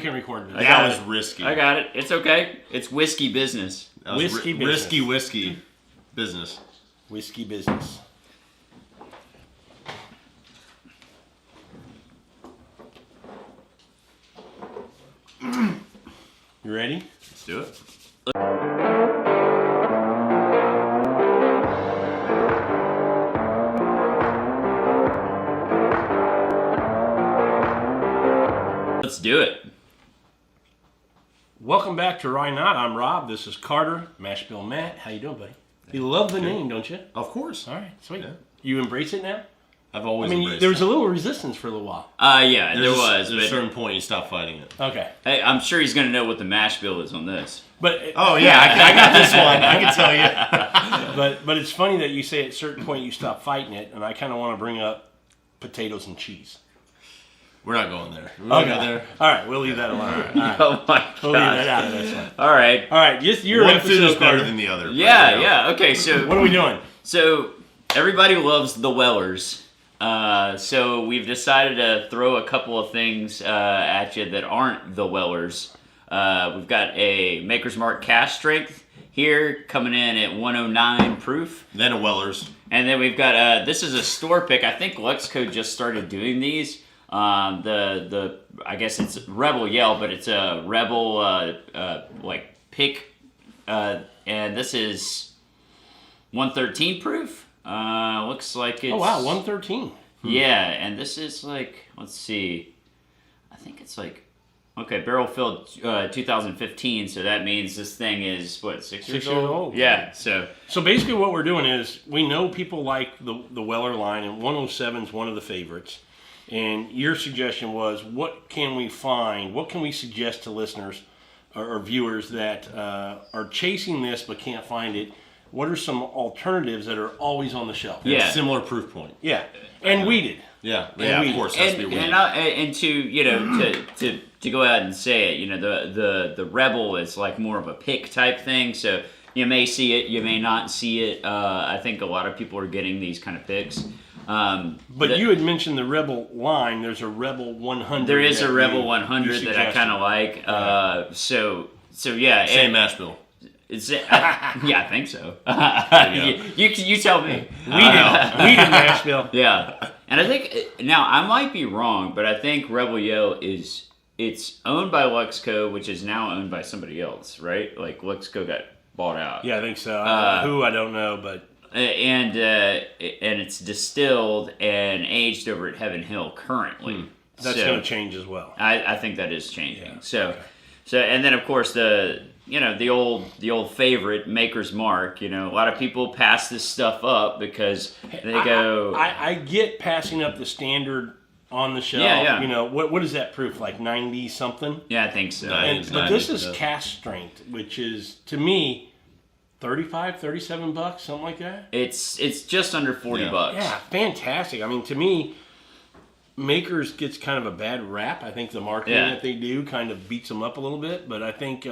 can record this. That was risky. I got it. It's okay. It's whiskey business. That was Whiskey business. risky whiskey business. Whiskey business. You ready? Let's do it. Let's do it. Welcome back to Rye Not. I'm Rob. This is Carter. Mash Bill Matt. How you doing, buddy? You love the name, don't you? Of course. All right, sweet. Yeah. You embrace it now? I've always I mean, embraced there was it. a little resistance for a little while. Yeah, there was. At a But, certain point, you stop fighting it. Okay. hey, I'm sure he's going to know what the mash bill is on this. But Oh, yeah, I got this one. I can tell you. but it's funny that you say at a certain point you stop fighting it, and I kind of want to bring up potatoes and cheese. We're not going there. We're not going there. All right, we'll leave that alone. All right. Oh my We'll leave that god. out of this one. All right. All right, just your One food is episode, better Carter. than the other. Yeah, yeah. Okay, so What are we doing? So everybody loves the Wellers. So we've decided to throw a couple of things at you that aren't the Wellers. We've got a Maker's Mark cask strength here coming in at 109 proof. Then a Weller's. And then we've got this is a store pick. I think Luxco just started doing these. I guess it's Rebel Yell, but it's a Rebel like pick, and this is 113 proof. Looks like it's... Oh, wow, 113. Yeah, and this is like, let's see, I think it's like, okay, barrel filled 2015, so that means this thing is, what, 6 years old? Yeah, so... So basically what we're doing is, we know people like the Weller line, and 107 is one of the favorites. And your suggestion was, what can we find, what can we suggest to listeners or viewers that are chasing this but can't find it? What are some alternatives that are always on the shelf? Yeah. Similar proof point. Yeah. And weeded. Yeah, we- of course. Has to be And, weeded. and to, you know, to go out and say it, you know, the Rebel is like more of a pick type thing, so you may see it, you may not see it. I think a lot of people are getting these kind of picks. But you had mentioned the Rebel line. There's a Rebel 100. There is that a Rebel you 100 that I suggested. kind of like. So yeah. Same mash bill. Is it, yeah, I think so. you tell me. Weeded Nashville. Yeah, and I think now I might be wrong, but I think Rebel Yell it's owned by Luxco, which is now owned by somebody else, right? Like Luxco got bought out. Yeah, I think so. Who, I don't know, but... And it's distilled and aged over at Heaven Hill currently. That's So, going to change as well. I think that is changing. Yeah, So, okay. so and then of course the old favorite Maker's Mark. You know, a lot of people pass this stuff up because they go. I get passing up the standard on the shelf. Yeah. You know, what is that proof? Like 90 something? Yeah, I think so. Nice. But this is 90%. cask strength, which is, to me, 35, 37 bucks, something like that. It's just under $40. Yeah, fantastic. I mean, to me, Makers gets kind of a bad rap. I think the marketing Yeah. that they do kind of beats them up a little bit, but I think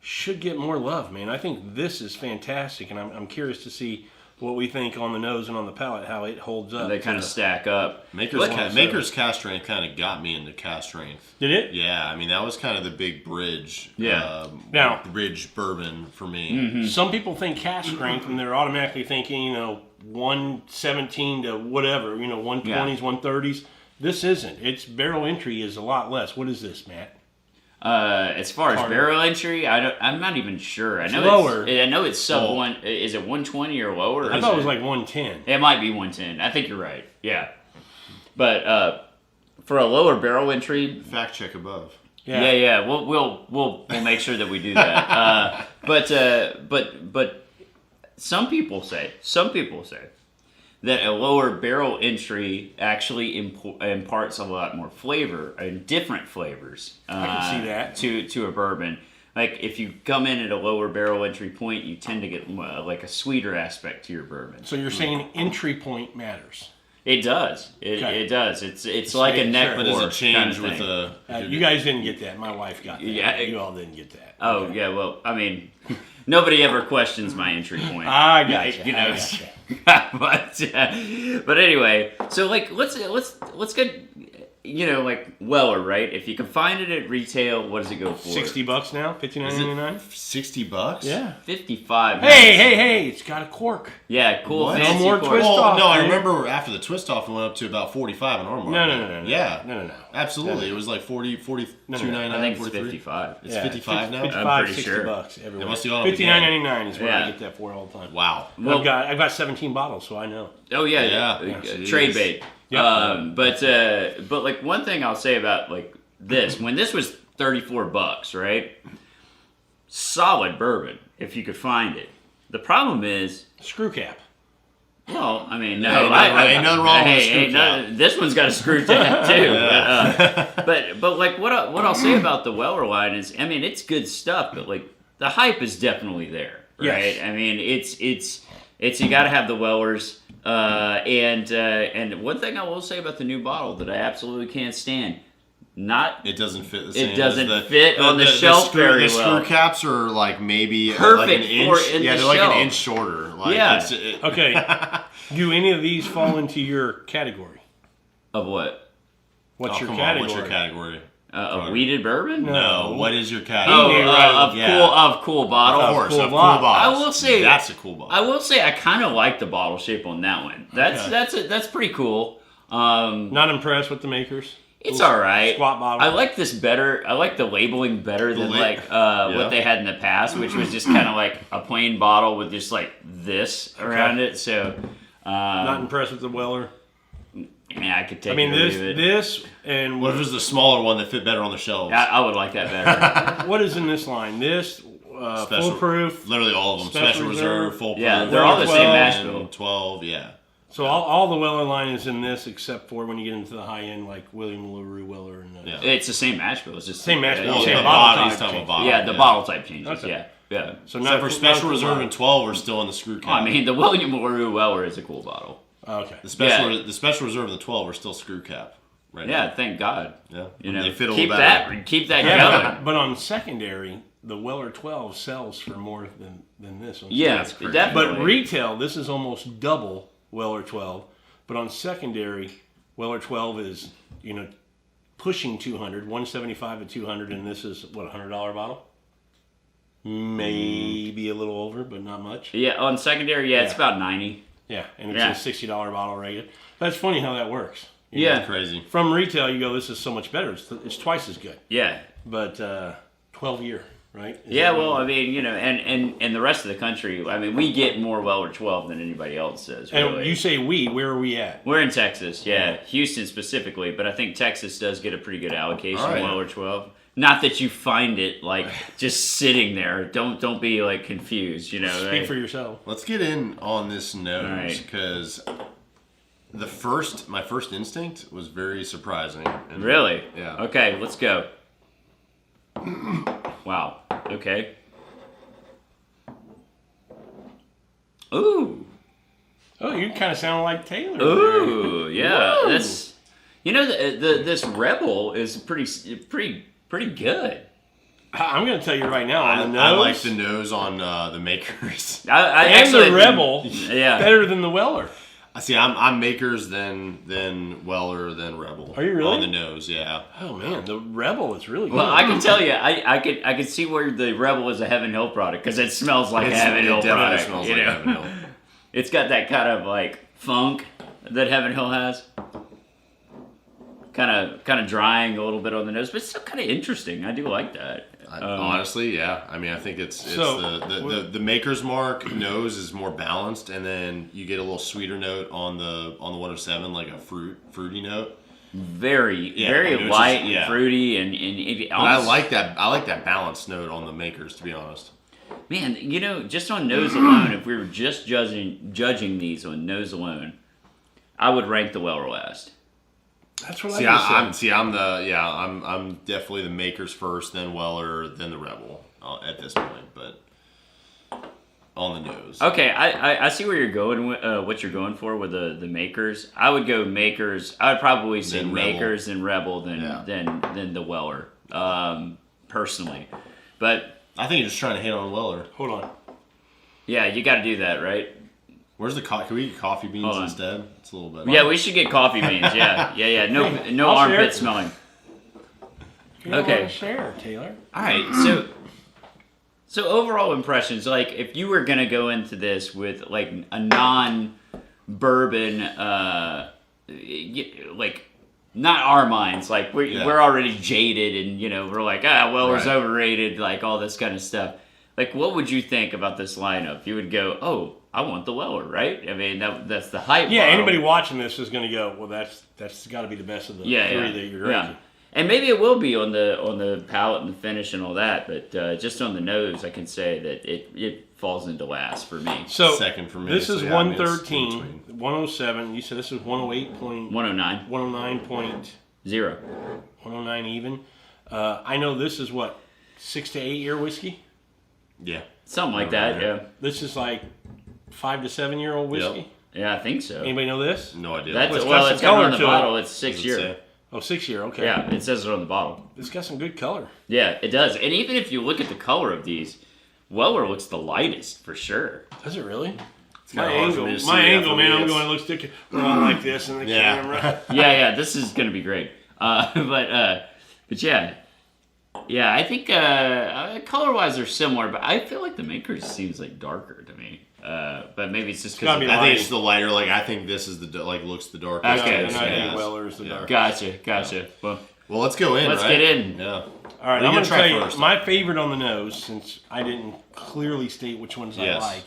should get more love, man. I think this is fantastic, and I'm curious to see what we think on the nose and on the palate, how it holds up. They kind of stack up. Maker's cask strength kind of got me into cask strength. Did it? Yeah, I mean, that was kind of the big bridge. Yeah. Now- bridge bourbon for me. Mm-hmm. Some people think cask strength, and they're automatically thinking, 117 to whatever, 120s, 130s. This isn't. Its barrel entry is a lot less. What is this, Matt? As far as Carter. barrel entry, I'm not even sure. I know lower. I know it's sub Well, one. Is it 120 or lower? Or I is thought it was like 110. It might be 110. I think you're right. Yeah, but for a lower barrel entry, Fact check above. yeah. We'll make sure that we do that. But some people say that a lower barrel entry actually imparts a lot more flavor and different flavors. I can see that. to a bourbon. Like if you come in at a lower barrel entry point, you tend to get like a sweeter aspect to your bourbon. So you're saying entry point matters. It does. Okay. It does. It's like a Sure. neck But pour does it change kind of with thing. the... You guys didn't get that. My wife got that. Yeah. You all didn't get that. Oh Okay. yeah. Well, I mean, nobody ever questions my entry point. I got You know. I gotcha. but anyway, so like let's get like Weller, right? If you can find it at retail, what does it go for? $60 now, $59.99. $60? Yeah. 55. Hey! It's got a cork. Yeah, cool. What? Fancy No more cork. twist Well, off, no, I dude. remember after the twist off, it went up to about 45 in our market. No. Yeah. No. Absolutely. No. It was like 42.99. I think it's 43. 55. It's 55 now? 55, I'm pretty $60 sure. everywhere. It must have gone up $59.99 is what I Yeah. get that for all the time. Wow. Well, I've got 17 bottles, so I know. oh yeah, Yeah. trade bait. Yeah. But like one thing I'll say about like this, when this was $34, right? Solid bourbon if you could find it. The problem is, Screw cap. well, I mean, no, Ain't nothing wrong with a screw cap. this one's got a screw tab too. But like what I'll say about the Weller line is, I mean, it's good stuff, but like the hype is definitely there, right? Yes. I mean, it's you got to have the Wellers. And one thing I will say about the new bottle that I absolutely can't stand, It doesn't fit the same. it doesn't as fit on the shelf very the well. screw caps are like maybe Perfect like an inch. for in Yeah, the they're like shelf. an inch shorter. Like, Yeah. Okay. Do any of these fall into your category? Of what? What's your come category? on, what's your category? Of weeded bourbon? No, what is your Oh, category? of cool bottle. Of course, cool of cool bottle. bottles. I will say- that's a cool bottle. I will say I kind of like the bottle shape on that one. That's pretty cool. Not impressed with the makers. It's all right. Squat bottle. I like this better. I like the labeling better than Yeah. what they had in the past, which was just kind of like a plain bottle with just like this around it. So, Not impressed with the Weller. I could take I mean, it or leave it. this, and What if it was the smaller one that fit better on the shelves? I would like that better. what is in this line? This, Special. foolproof. Literally all of them. Special Special Reserve. Reserve, full Yeah, proof. they're all the same 12, mash bill. 12, yeah. So all the Weller line is in this, except for when you get into the high end, like William LaRue Weller and Yeah. It's the same mash bill. It's just Same mash bill, Well, same the bottle bottle, type talking change. about bottle. yeah, the bottle type changes. Okay. Yeah. So Except for Special not Reserve cool and 12 are still in the screw cap. I mean, the William LaRue Weller is a cool bottle. Okay. the Special Reserve and the 12 are still screw cap. Right Yeah, now. thank God. Yeah. You know, They fit a keep little better. keep that Yeah, going. but on secondary, the Weller 12 sells for more than this one. Yeah, That's crazy. definitely. But retail, this is almost double Weller 12. But on secondary, Weller 12 is, pushing 200, 175 to 200, and this is, what, $100 bottle? Maybe a little over, but not much. Yeah, on secondary, it's Yeah. about 90. Yeah, and it's Yeah. a $60 bottle regular. That's funny how that works. Yeah. Crazy. From retail, you go, this is so much better. It's twice as good. Yeah. But 12 year, right? Is Yeah, that well, what- I mean, and the rest of the country, I mean, we get more Weller 12 than anybody else does, And really. you say where are we at? We're in Texas, yeah. Houston specifically, but I think Texas does get a pretty good allocation All right. of Weller 12. Not that you find it, like, just sitting there. Don't be, like, confused, Speak right? for yourself. Let's get in on this nose right. because my first instinct was very surprising. And Really? Yeah. Okay, let's go. Wow. Okay. Ooh. Oh, you kind of sound like Taylor. Ooh, yeah. Whoa. That's this Rebel is pretty good. I'm going to tell you right now, on the nose, I like the nose on the makers. I and actually the Rebel yeah. better than the Weller. See, I'm makers then Weller then Rebel. Are you really? On the nose? Yeah. Oh man, the Rebel is really good. Well, I can tell you, I could see where the Rebel is a Heaven Hill product because it smells like a Heaven Hill definitely product. smells you like know? Heaven Hill. It's got that kind of like funk that Heaven Hill has. Kind of drying a little bit on the nose, but it's still kind of interesting. I do like that. Honestly, yeah. I mean, I think it's So, the Maker's Mark nose is more balanced, and then you get a little sweeter note on the 107, like a fruity note. Very Yeah, I mean, it's light just- yeah. and fruity, and it But I almost, like that. I like that balanced note on the Makers, to be honest. man. Just on nose alone, if we were just judging these on nose alone, I would rank the Weller last. That's what See, I just said. I'm definitely the Makers first, then Weller, then the Rebel at this point, but on the nose. Okay, I see where you're going with what you're going for with the makers. I would go makers. I would probably say Then Rebel. makers and Rebel Yeah. than the Weller, personally. But I think you're just trying to hit on Weller. Hold on. yeah, you got to do that, right? Where's the coffee? Can we get coffee beans Hold on. instead? It's a little better. Yeah, we should get coffee beans. Yeah. No I'll share. armpit smelling. You don't Okay. wanna share, Taylor. All right, so overall impressions, like if you were gonna go into this with like a non-bourbon, like not our minds, like we're already jaded and we're like Weller's Right. overrated, like all this kind of stuff. Like, what would you think about this lineup? You would go, oh, I want the Weller, right? I mean, that's the hype. Yeah, bottle. anybody watching this is going to go, well, that's got to be the best of the three that you're yeah. drinking. And maybe it will be on the palate and the finish and all that, but just on the nose, I can say that it falls into last for me. So Second for me. This is so yeah, I mean, it's in 113, 107. You said this is 108 point, 109. 109 point, 109 even. I know this is what, 6 to 8 year whiskey. Yeah. Something like that, yeah. This is like 5 to 7 year old whiskey. Yep. Yeah, I think so. Anybody know this? No idea. That's Well, it's well, got it's some got color on the to it. bottle. It's 6 Does it year. say? Oh, 6 year. Okay. Yeah, it says it on the bottle. It's got some good color. Yeah, it does. And even if you look at the color of these, Weller looks the lightest for sure. Does it really? It's kinda hard for me to see that angle, for man. me. I'm It's- going to look sticky. Going like this in the Yeah. camera. Yeah, this is gonna be great. But yeah, I think color wise they're similar, but I feel like the Makers seems like darker to me. But maybe it's just gotta because. be I think it's the lighter. Like I think this is looks the darkest. Okay, And I yeah. think Weller is the dark. Gotcha. Well, let's go in. Let's right? get in. Yeah. All right, What are I'm you going to gonna try tell you first? my favorite on the nose, since I didn't clearly state which ones Yes. I like.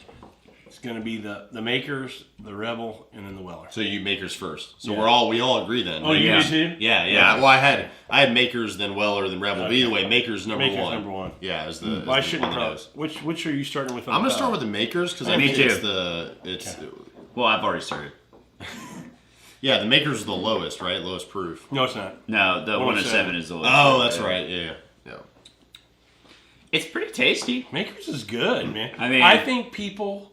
It's going to be the Makers, the Rebel, and then the Weller. So you Makers first. So Yeah. we all agree then. Oh, you Yeah. do too? Yeah. Yeah. Well, I had Makers, then Weller, then Rebel. But Okay. either way, Makers number Makers one. number one. Yeah, is the. Well, I is the shouldn't on the probably. nose. Which are you starting with? On I'm the gonna start palate? with the Makers because I Me think too. it's Well, I've already started. yeah, the Makers is the lowest, right? Lowest proof. No, it's not. No, the 107 107 is the lowest. Oh, that's right. Yeah. It's pretty tasty. Makers is good, man. I mean- I think people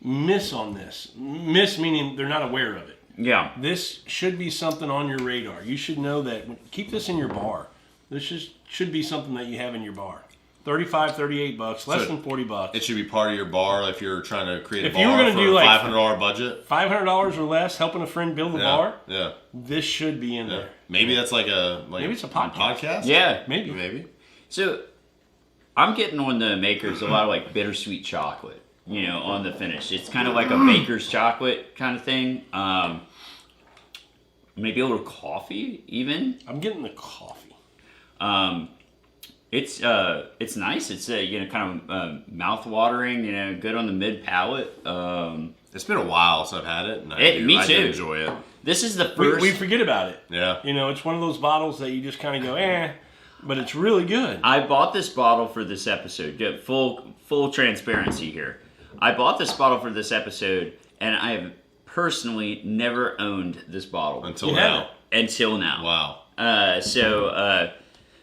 miss on this. Miss meaning they're not aware of it. Yeah. This should be something on your radar. You should know that. Keep this in your bar. This should be something that you have in your bar. $35, $38, less So than $40. It should be part of your bar if you're trying to create a If bar you were gonna for do, a like, $500 budget. $500 or less, helping a friend build a Yeah. bar. Yeah. This should be in Yeah. there. Maybe that's like Maybe it's a podcast. Yeah. Maybe. Maybe. So I'm getting on the Makers a lot of like bittersweet chocolate, on the finish. It's kind of like a baker's chocolate kind of thing. Maybe a little coffee even. I'm getting the coffee. It's nice. It's kind of mouth watering. Good on the mid palate. It's been a while since I've had it, and Me I do too. enjoy it. This is the We, first. we forget about it. Yeah. It's one of those bottles that you just kind of go, but it's really good. I bought this bottle for this episode. Full transparency here. I bought this bottle for this episode, and I have personally never owned this bottle Until You now. haven't. until now. Wow.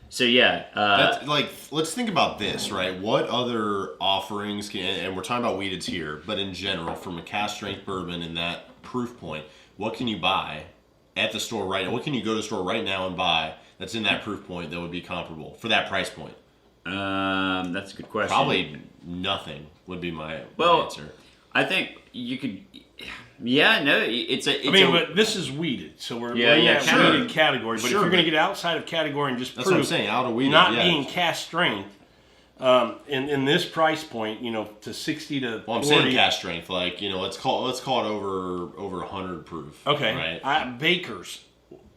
So yeah. That's like, let's think about this, right? What other offerings and we're talking about weededs here, but in general, from a cask strength bourbon and that proof point, what can you buy at the store right now? What can you go to the store right now and buy that's in that proof point that would be comparable for that price point? That's a good question. Probably nothing would be my answer. I think you could. Yeah, no, it's a. but this is weeded, so we're in that sure. weeded category. But Sure, if you're going but- to get outside of category and just That's proof, what I'm saying. Out of weeded, not yeah. being cast strength, in this price point, to 60 to Well, I'm 40. saying cask strength, like let's call it over 100 proof. Okay, right? Baker's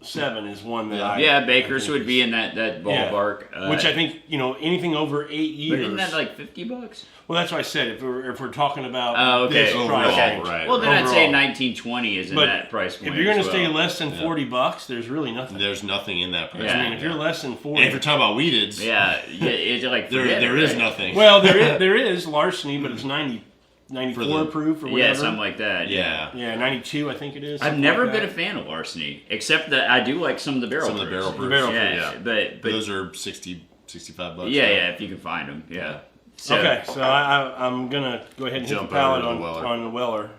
7 is one that Yeah, I Baker's think would is- be in that ballpark. which I think anything over 8 years. But isn't that like $50? well, that's what I said. If we're talking about Oh, okay. this Overall, price Okay. range. right. Well, then I'd say Overall. 1920 is in But that price point. If you're going to as stay well. less than $40, there's really nothing. There's nothing in that price. Yeah. I mean, if you're less than 40, And if you're talking about weededs, it's like there forget there it, is right? nothing. well, there is larceny, but it's 94 For the- proof or whatever. Yeah, something like that. yeah. Yeah, 92, I think it is. I've something never like been a that. fan of larceny, except that I do like some of the barrel. Some of the proofs. barrel proofs. barrel Yeah, but Those are 60, 65 bucks. yeah, now. yeah, if you can find them, yeah. So, Okay, so I'm gonna go ahead and hit the Jump palate over on to the Weller. on the Weller.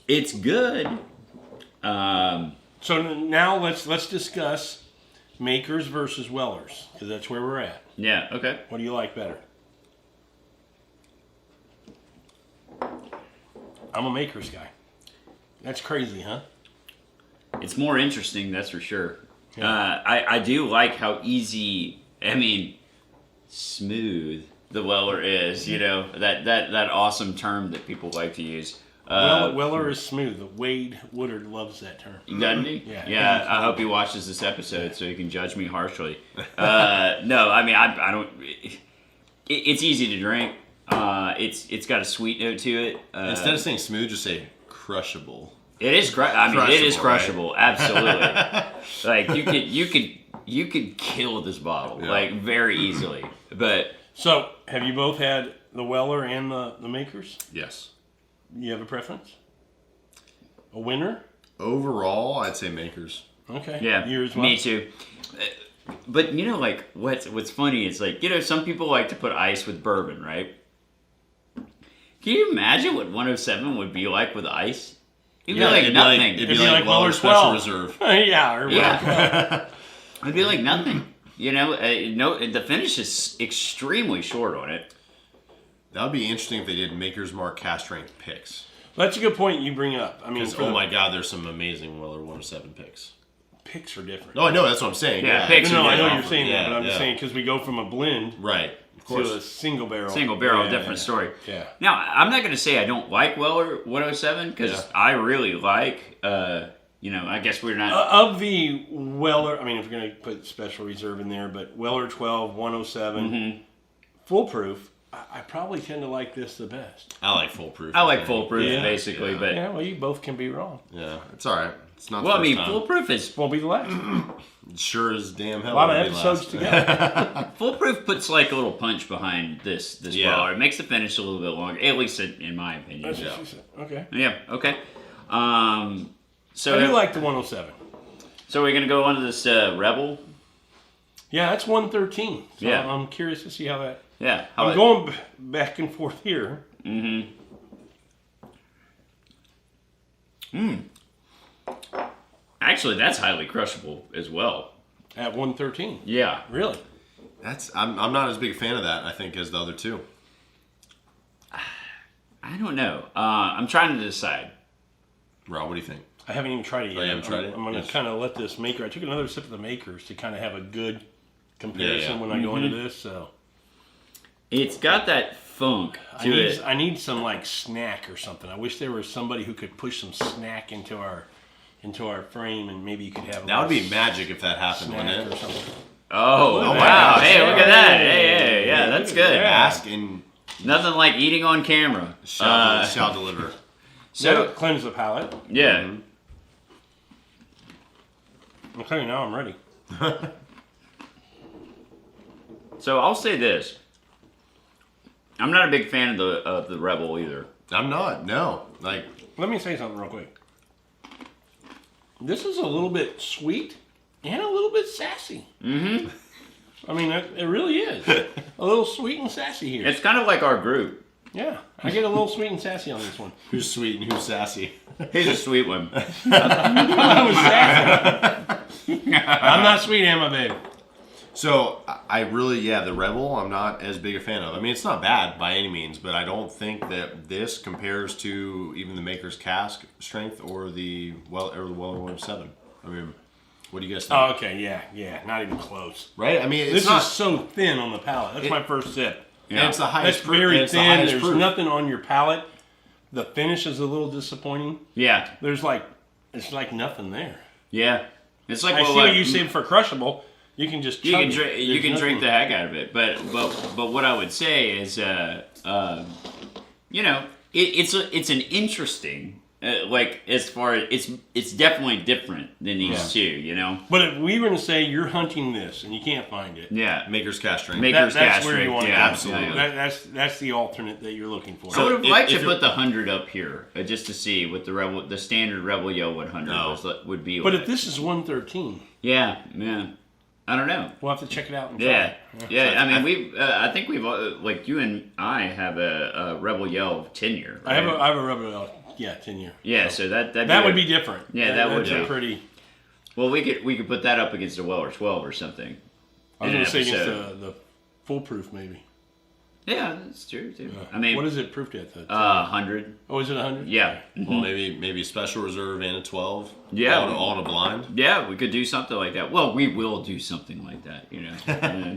it's good. So now let's discuss Makers versus Wellers because that's where we're at. Yeah. Okay. What do you like better? I'm a Maker's guy. That's crazy, huh? It's more interesting, that's for sure. Yeah. I do like how easy, smooth the Weller is. You know, that awesome term that people like to use. Weller is smooth. Wade Woodard loves that term. Doesn't he? Yeah. I hope he watches this episode so he can judge me harshly. No, I mean I don't. It's easy to drink. It's got a sweet note to it. Instead of saying smooth, just say crushable. It is. It is crushable. Right? Absolutely. Like you could kill this bottle like very easily. But So, have you both had the Weller and the Makers? Yes. You have a preference? A winner? Overall, I'd say Makers. Okay. yeah, You as well? me too. But you know, like what's funny is like some people like to put ice with bourbon, right? Can you imagine what 107 would be like with ice? It'd be like nothing. It'd be It'd be like like Weller Weller Special 12. Reserve. yeah. Or Yeah. It'd be like nothing. You know, no. The finish is extremely short on it. That would be interesting if they did Maker's Mark cast strength picks. That's a good point you bring up. I mean, Because, oh my God, there's some amazing Weller 107 picks. picks are different. No, I know, that's what I'm saying. Yeah, picks No, are I know different. you're saying that, but I'm just Yeah. saying because we go from a blend Right, of course. to a single barrel. Different story. Yeah. Now, I'm not going to say I don't like Weller 107 because I really like, I guess we're not. Of the Weller, I mean, if we're going to put Special Reserve in there, but Weller 12, 107, Full Proof, I probably tend to like this the best. I like Foolproof. I like Foolproof Yeah. basically, but Yeah, well, you both can be wrong. Yeah, it's all right. It's not. well, I the mean, first time. Foolproof is Won't be the last. It sure as damn hell. A lot of won't be episodes last. together. Foolproof puts like a little punch behind this Yeah. Weller. It makes the finish a little bit longer, at least in my opinion. That's what she said. Okay. Yeah. Okay. So I do like the 107. So we're gonna go on to this Rebel. Yeah, that's 113. So Yeah. I'm curious to see how that. Yeah. I'm going back and forth here. Actually, that's highly crushable as well. At 113. Yeah. Really? I'm not as big a fan of that, I think, as the other two. I don't know. I'm trying to decide. Rob, what do you think? I haven't even tried it yet. Oh, you haven't tried it? I'm going to Yes. kind of let this maker. I took another sip of the makers to kind of have a good comparison Yeah. when I go into this. So It's got that funk to it. I need some like snack or something. I wish there was somebody who could push some snack into our frame, and maybe you could have. That would be magic if that happened, snack wouldn't or it? something. Oh, my wow. gosh. Hey, look at that. Hey, yeah, that's good. Yeah. Ask and Nothing like eating on camera. shall deliver. So So, cleanse the palate. yeah. Okay, now I'm ready. So I'll say this. I'm not a big fan of the Rebel either. I'm not. No. Like, Let me say something real quick. This is a little bit sweet and a little bit sassy. Mm-hmm. I mean, it really is. A little sweet and sassy here. It's kind of like our group. Yeah, I get a little sweet and sassy on this one. who's sweet and who's sassy? He's a sweet one. I was sassy. I'm not sweet, am I, babe? So, I really, the Rebel, I'm not as big a fan of. I mean, it's not bad by any means, but I don't think that this compares to even the Maker's cask strength or the Weller 107. I mean, what do you guys think? Oh, okay, yeah, not even close. Right? I mean, it's This not. is so thin on the palate. That's my first sip. And it's the highest That's proof. very and it's the thin. highest There's proof. nothing on your palate. The finish is a little disappointing. Yeah. It's like nothing there. Yeah. It's like I see what you said for crushable. You can just You chug can it. drink. You There's can drink nothing- the heck out of it, but what I would say is, it's an interesting, like as far as it's definitely different than these two, you know. But if we were to say you're hunting this and you can't find it, Yeah, Maker's cask strength. Maker's that's cask where you strength, want to yeah, go. absolutely. That's the alternate that you're looking for. I would have if- liked if to you're- put the 100 up here just to see what the standard Rebel Yell 100 would be. But like. if this is 113, yeah, I don't know. we'll have to check it out. And try Yeah, it. yeah. I mean, I think we've like you and I have a Rebel Yell tenure. I have right? a rubber. 10 year. Yeah, so that Would be different. Yeah, that would that's be. a pretty. Well, we could put that up against a Weller 12 or something. I was in going an to say against episode. the foolproof maybe. Yeah, that's true too. I mean, what is it proofed at? 100. Oh, is it 100? Yeah. Well, maybe a special reserve and a 12. Yeah. All in a blind. Yeah, we could do something like that. Well, we will do something like that.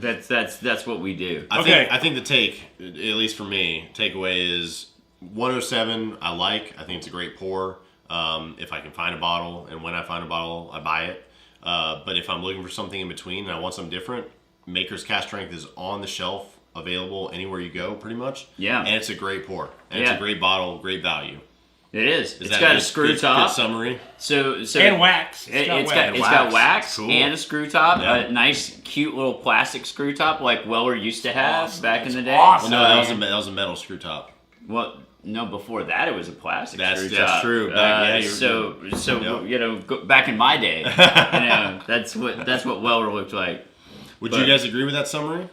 That's what we do. I think the take, at least for me, takeaway is 107. I think it's a great pour. If I can find a bottle, and when I find a bottle, I buy it. But if I'm looking for something in between and I want something different, Maker's Cask Strength is on the shelf, available anywhere you go, pretty much. Yeah. And it's a great pour. And it's a great bottle, great value. It is. It's got a screw top. Good summary. So and wax. It's got wax Cool. and a screw top. Yeah. A nice, cute little plastic screw top like Weller used to have back in the day. awesome. Well, no, that was a metal screw top. Well, no, before that it was a plastic That's screw top. that's true. Back in my day, that's what Weller looked like. Would you guys agree with that summary?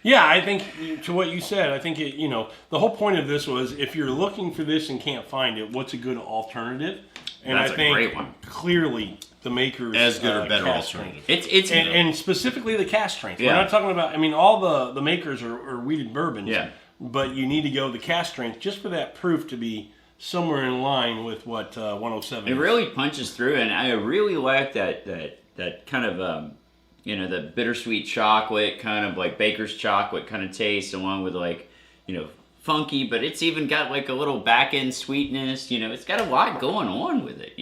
Yeah, I think to what you said, I think the whole point of this was if you're looking for this and can't find it, what's a good alternative? And That's I think a great one. Clearly the Maker's As good or better cask alternative. strength. It's And specifically the cask strength. Yeah. We're not talking about. I mean, all the Makers are weeded bourbons. Yeah. But you need to go the cask strength just for that proof to be somewhere in line with what 107 It is. really punches through, and I really like that kind of the bittersweet chocolate, kind of like baker's chocolate kind of taste, along with funky, but it's even got like a little back end sweetness. It's got a lot going on with it.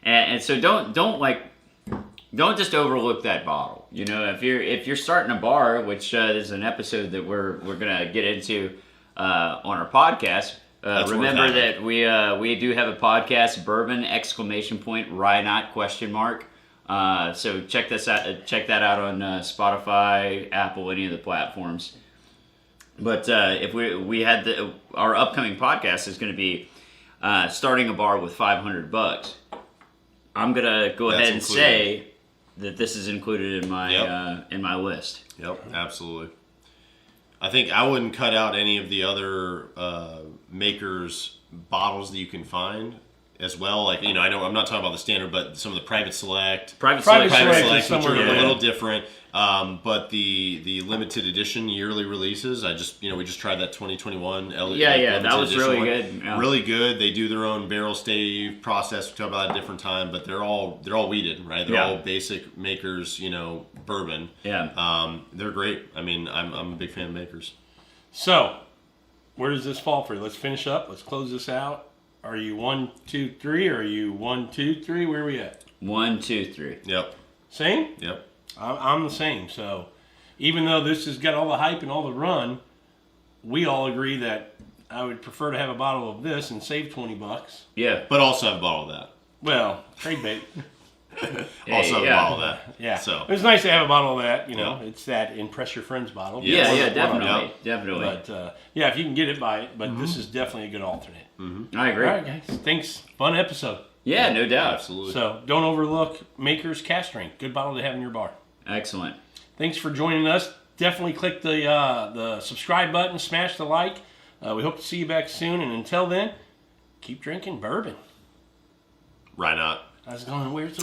And so don't just overlook that bottle. If you're starting a bar, which is an episode that we're gonna get into on our podcast. Remember that we do have a podcast, Bourbon ! Rye Not ? So check that out on Spotify, Apple, any of the platforms. But if we had our upcoming podcast is going to be starting a bar with $500. I'm gonna go ahead and say that this is included in my list. Yep, absolutely. I think I wouldn't cut out any of the other Makers bottles that you can find as well. Like, I know I'm not talking about the standard, but some of the Private Select. Private Select, Select which are somewhere a little different. But the limited edition yearly releases, we just tried that 2021 That limited was edition really one. good. Yeah. Really good. They do their own barrel stave process. We talk about at a different time, but they're all weeded, right? They're all basic Makers, bourbon. Yeah. They're great. I mean, I'm a big fan of Makers. So, where does this fall for you? Let's finish up. Let's close this out. Are you 1, 2, 3? Or are you 1, 2, 3? Where are we at? 1, 2, 3. Yep. Same? Yep. I'm the same. So, even though this has got all the hype and all the run, we all agree that I would prefer to have a bottle of this and save $20. Yeah. But also have a bottle of that. Well, trade bait. Also have a bottle of that. Yeah. So it's nice to have a bottle of that. It's that Impress Your Friends bottle. Yeah, Yes. definitely. Yeah. Definitely. But if you can get it, buy it. But this is definitely a good alternate. I agree. All right, guys. Thanks. Fun episode. Yeah, no doubt. absolutely. So don't overlook Maker's Cask Strength. Good bottle to have in your bar. Excellent. Thanks for joining us. Definitely click the subscribe button, smash the like. We hope to see you back soon. And until then, keep drinking bourbon. Why not? I was going, where's the